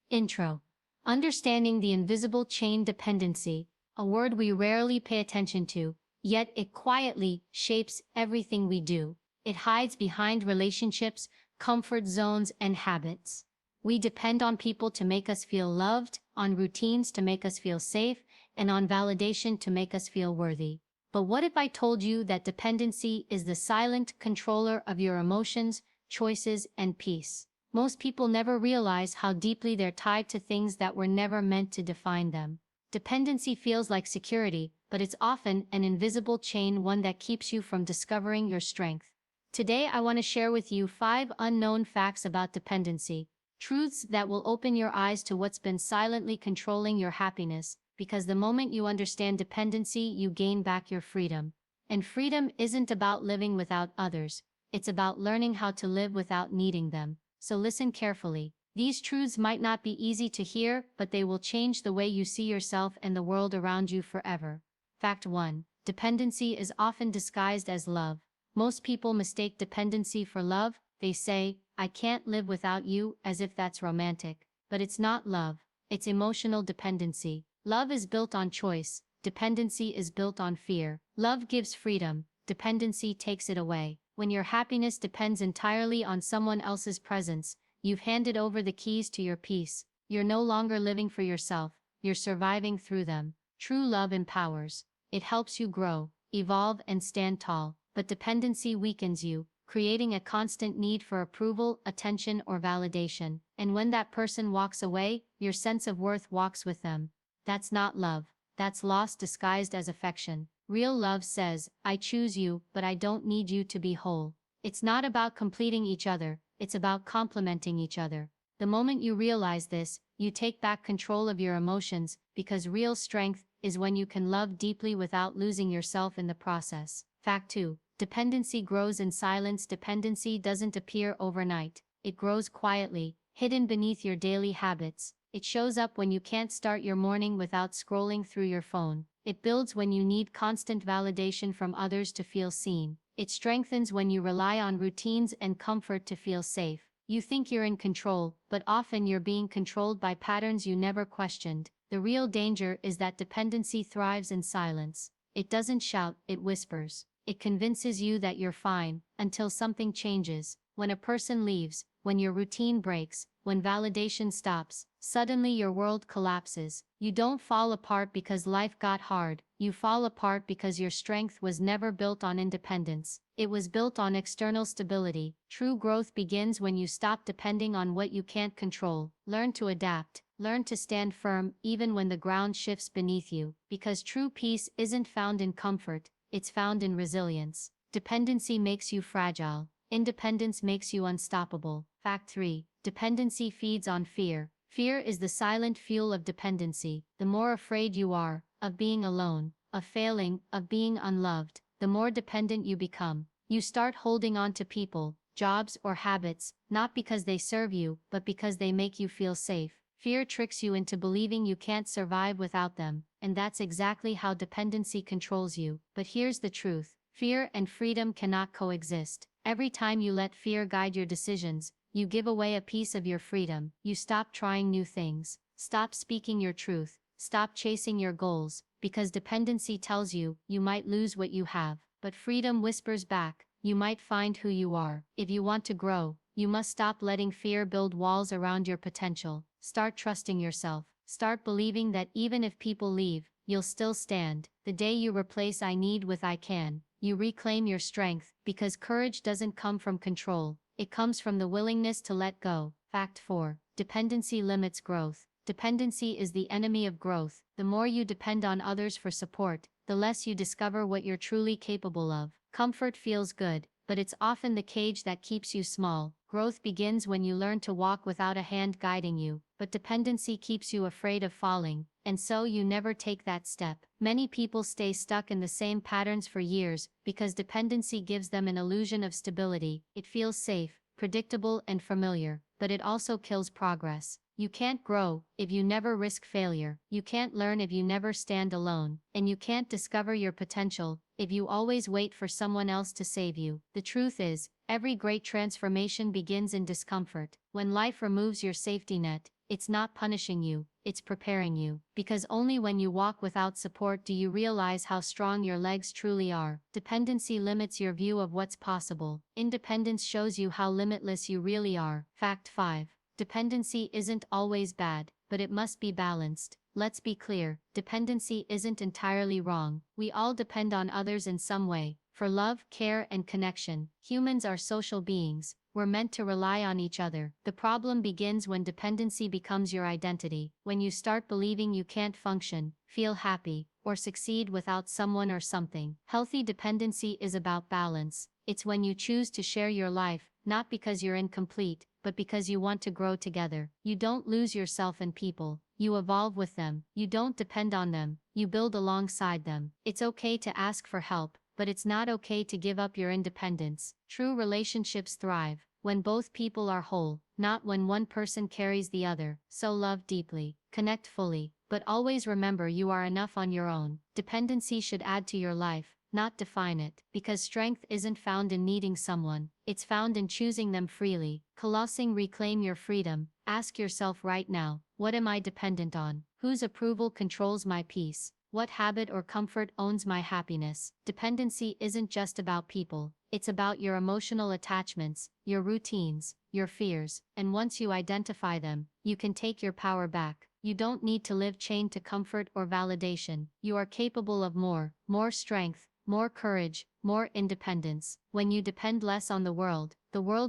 Intro. Understanding the invisible chain dependency, a word we rarely pay attention to, yet it quietly shapes everything we do. It hides behind relationships, comfort zones, and habits. We depend on people to make us feel loved, on routines to make us feel safe, and on validation to make us feel worthy. But what if I told you that dependency is the silent controller of your emotions, choices, and peace? Most people never realize how deeply they're tied to things that were never meant to define them. Dependency feels like security, but it's often an invisible chain, one that keeps you from discovering your strength. Today I want to share with you 5 unknown facts about dependency, truths that will open your eyes to what's been silently controlling your happiness, because the moment you understand dependency, you gain back your freedom. And freedom isn't about living without others, it's about learning how to live without needing them. So listen carefully. These truths might not be easy to hear, but they will change the way you see yourself and the world around you forever. Fact 1. Dependency is often disguised as love. Most people mistake dependency for love. They say, "I can't live without you," as if that's romantic. But it's not love. It's emotional dependency. Love is built on choice. Dependency is built on fear. Love gives freedom. Dependency takes it away. When your happiness depends entirely on someone else's presence, you've handed over the keys to your peace. You're no longer living for yourself, you're surviving through them. True love empowers. It helps you grow, evolve, and stand tall. But dependency weakens you, creating a constant need for approval, attention, or validation. And when that person walks away, your sense of worth walks with them. That's not love. That's loss disguised as affection. Real love says, "I choose you, but I don't need you to be whole." It's not about completing each other, it's about complementing each other. The moment you realize this, you take back control of your emotions, because real strength is when you can love deeply without losing yourself in the process. Fact 2. Dependency grows in silence. Dependency doesn't appear overnight. It grows quietly, hidden beneath your daily habits. It shows up when you can't start your morning without scrolling through your phone. It builds when you need constant validation from others to feel seen. It strengthens when you rely on routines and comfort to feel safe. You think you're in control, but often you're being controlled by patterns you never questioned. The real danger is that dependency thrives in silence. It doesn't shout, it whispers. It convinces you that you're fine, until something changes. When a person leaves, when your routine breaks, when validation stops, suddenly your world collapses. You don't fall apart because life got hard, you fall apart because your strength was never built on independence. It was built on external stability. True growth begins when you stop depending on what you can't control. Learn to adapt. Learn to stand firm even when the ground shifts beneath you. Because true peace isn't found in comfort, it's found in resilience. Dependency makes you fragile. Independence makes you unstoppable. Fact 3. Dependency feeds on fear. Fear is the silent fuel of dependency. The more afraid you are of being alone, of failing, of being unloved, the more dependent you become. You start holding on to people, jobs, or habits, not because they serve you, but because they make you feel safe. Fear tricks you into believing you can't survive without them, and that's exactly how dependency controls you. But here's the truth. Fear and freedom cannot coexist. Every time you let fear guide your decisions, you give away a piece of your freedom. You stop trying new things, stop speaking your truth, stop chasing your goals, because dependency tells you, you might lose what you have. But freedom whispers back, you might find who you are. If you want to grow, you must stop letting fear build walls around your potential. Start trusting yourself. Start believing that even if people leave, you'll still stand. The day you replace "I need" with "I can," you reclaim your strength, because courage doesn't come from control. It comes from the willingness to let go. Fact 4. Dependency limits growth. Dependency is the enemy of growth. The more you depend on others for support, the less you discover what you're truly capable of. Comfort feels good, but it's often the cage that keeps you small. Growth begins when you learn to walk without a hand guiding you, but dependency keeps you afraid of falling, and so you never take that step. Many people stay stuck in the same patterns for years because dependency gives them an illusion of stability. It feels safe, predictable, and familiar, but it also kills progress. You can't grow if you never risk failure. You can't learn if you never stand alone. And you can't discover your potential if you always wait for someone else to save you. The truth is, every great transformation begins in discomfort. When life removes your safety net, It's not punishing you, it's preparing you. Because only when you walk without support do you realize how strong your legs truly are. Dependency limits your view of what's possible. Independence shows you how limitless you really are. Fact 5. Dependency isn't always bad, but it must be balanced. Let's be clear, dependency isn't entirely wrong. We all depend on others in some way, for love, care, and connection. Humans are social beings. We're meant to rely on each other. The problem begins when dependency becomes your identity, when you start believing you can't function, feel happy, or succeed without someone or something. Healthy dependency is about balance. It's when you choose to share your life, not because you're incomplete, but because you want to grow together. You don't lose yourself in people. You evolve with them. You don't depend on them. You build alongside them. It's okay to ask for help, but it's not okay to give up your independence. True relationships thrive when both people are whole, not when one person carries the other. So love deeply, connect fully, but always remember you are enough on your own. Dependency should add to your life, not define it, because strength isn't found in needing someone, it's found in choosing them freely. Colossing, reclaim your freedom. Ask yourself right now, what am I dependent on? Whose approval controls my peace? What habit or comfort owns my happiness? Dependency isn't just about people, it's about your emotional attachments, your routines, your fears, and once you identify them, you can take your power back. You don't need to live chained to comfort or validation. You are capable of more strength, more courage, more independence. When you depend less on the world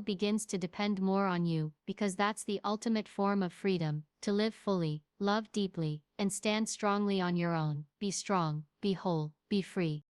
begins to depend more on you, because that's the ultimate form of freedom, to live fully, love deeply, and stand strongly on your own. Be strong, be whole, be free.